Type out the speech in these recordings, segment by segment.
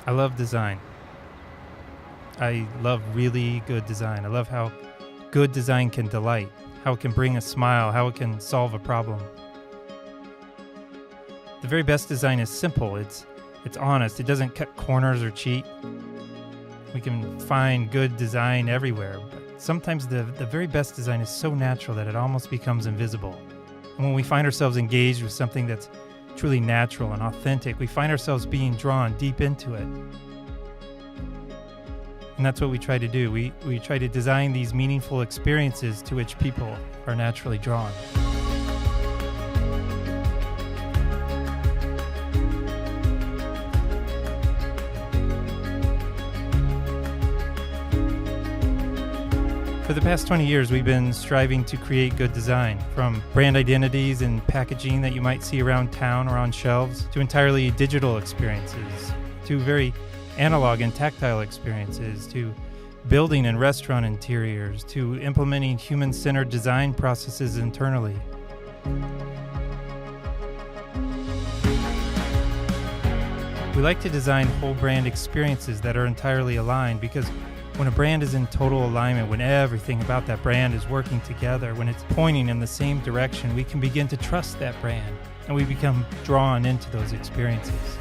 I love design. I love really good design. I love how good design can delight, how it can bring a smile, how it can solve a problem. The very best design is simple. It's honest. It doesn't cut corners or cheat. We can find good design everywhere, but sometimes the very best design is so natural that it almost becomes invisible. And when we find ourselves engaged with something that's truly natural and authentic, we find ourselves being drawn deep into it. And that's what we try to do. We try to design these meaningful experiences to which people are naturally drawn. For the past 20 years, we've been striving to create good design, from brand identities and packaging that you might see around town or on shelves, to entirely digital experiences, to very analog and tactile experiences, to building and restaurant interiors, to implementing human-centered design processes internally. We like to design whole brand experiences that are entirely aligned, because when a brand is in total alignment, when everything about that brand is working together, when it's pointing in the same direction, we can begin to trust that brand, and we become drawn into those experiences.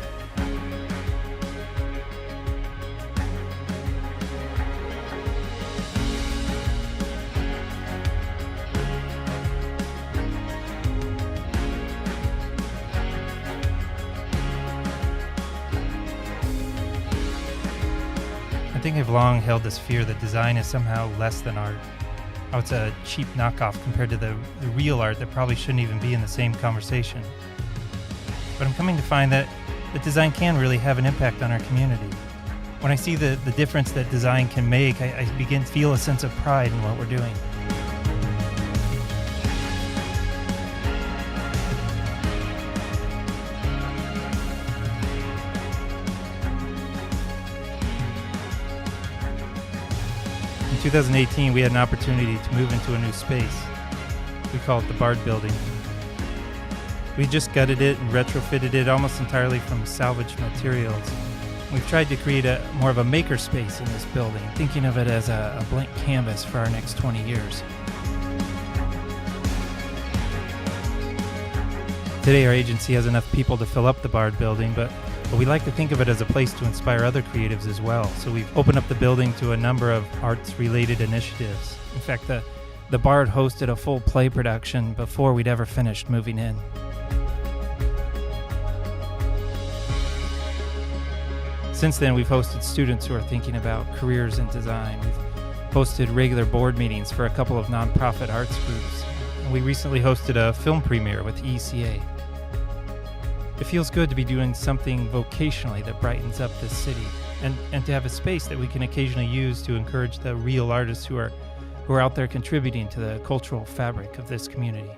I think I've long held this fear that design is somehow less than art. How it's a cheap knockoff compared to the real art that probably shouldn't even be in the same conversation. But I'm coming to find that design can really have an impact on our community. When I see the difference that design can make, I begin to feel a sense of pride in what we're doing. In 2018, we had an opportunity to move into a new space. We call it the Bard Building. We just gutted it and retrofitted it almost entirely from salvaged materials. We've tried to create more of a maker space in this building, thinking of it as a blank canvas for our next 20 years. Today, our agency has enough people to fill up the Bard Building, but we like to think of it as a place to inspire other creatives as well. So we've opened up the building to a number of arts-related initiatives. In fact, the Bard hosted a full play production before we'd ever finished moving in. Since then, we've hosted students who are thinking about careers in design. We've hosted regular board meetings for a couple of nonprofit arts groups. And we recently hosted a film premiere with ECA. It feels good to be doing something vocationally that brightens up this city, and to have a space that we can occasionally use to encourage the real artists who are out there contributing to the cultural fabric of this community.